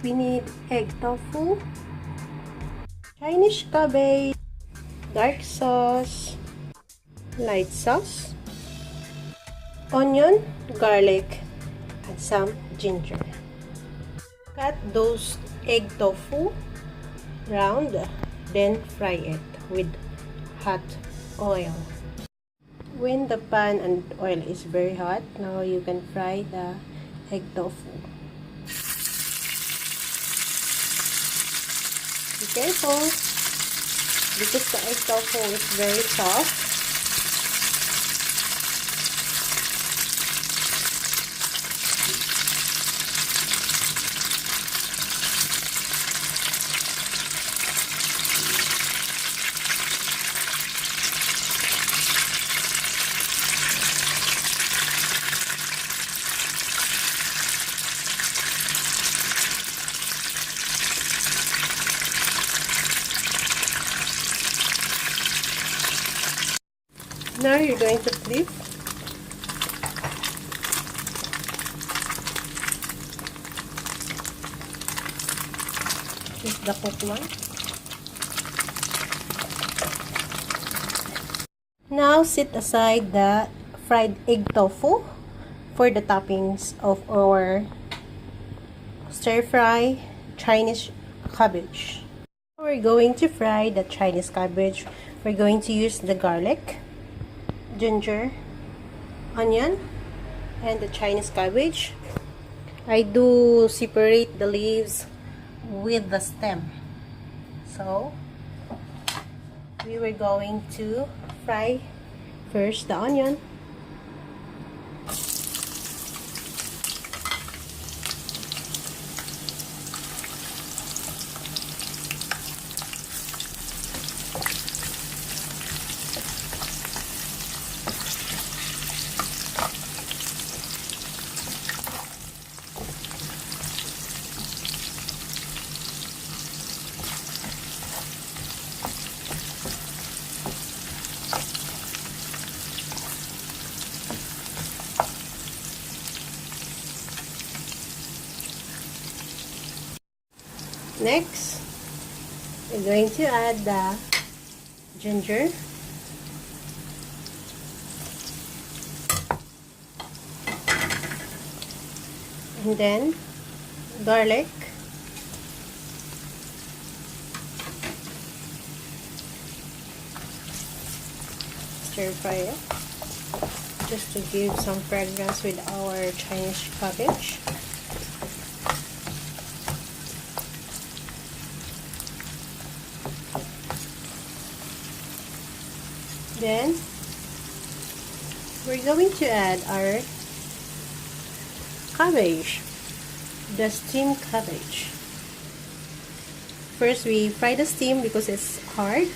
we need egg tofu, Chinese cabbage, dark sauce, light sauce, onion, garlic, and some ginger. Cut those egg tofu round, then fry it with hot oil. When the pan and oil is very hot, now you can fry the egg tofu. Be careful because the egg tofu is very soft. Now you're going to flip. This is the cooked one. Now set aside the fried egg tofu for the toppings of our stir-fry Chinese cabbage. We're going to fry the Chinese cabbage. We're going to use the garlic, ginger, onion, and the Chinese cabbage. I do separate the leaves with the stem. So we were going to fry first the onion. Next, we're going to add the ginger, and then garlic, stir fry it just to give some fragrance with our Chinese cabbage. Then we're going to add our cabbage, the steamed cabbage. First, we fry the steam because it's hard.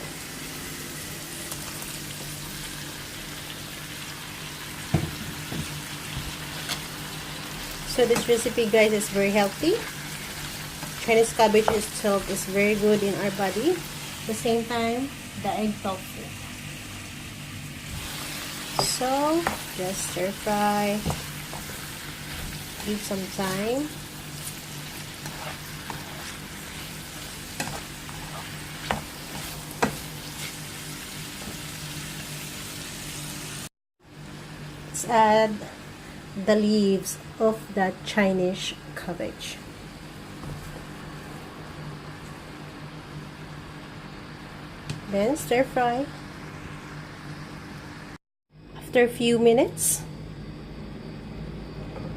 So this recipe, guys, is very healthy. Chinese cabbage itself is very good in our body. At the same time, the egg tofu. So, just stir fry. Give some time. Let's add the leaves of the Chinese cabbage. Then stir fry. After a few minutes,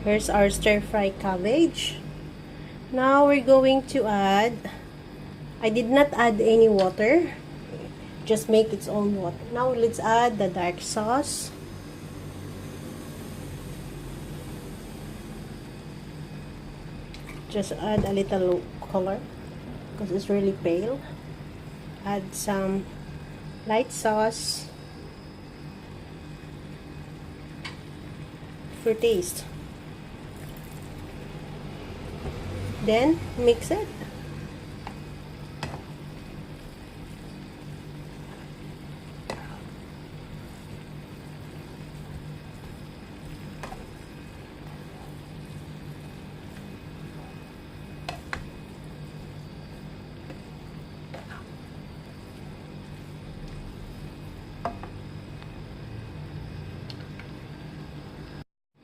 here's our stir-fry cabbage. Now we're going to add, I did not add any water, just make its own water. Now let's add the dark sauce. Just add a little color because it's really pale. Add some light sauce for taste. Then mix it.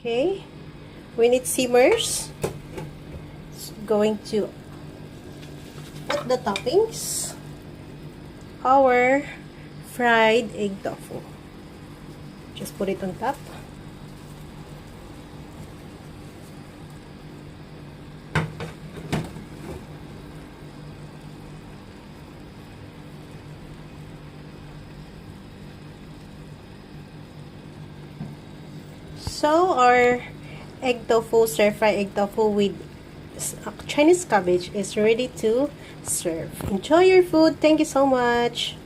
Okay, when it simmers, it's going to put the toppings. Our fried egg tofu. Just put it on top. So our egg tofu, stir-fry egg tofu with Chinese cabbage is ready to serve. Enjoy your food. Thank you so much.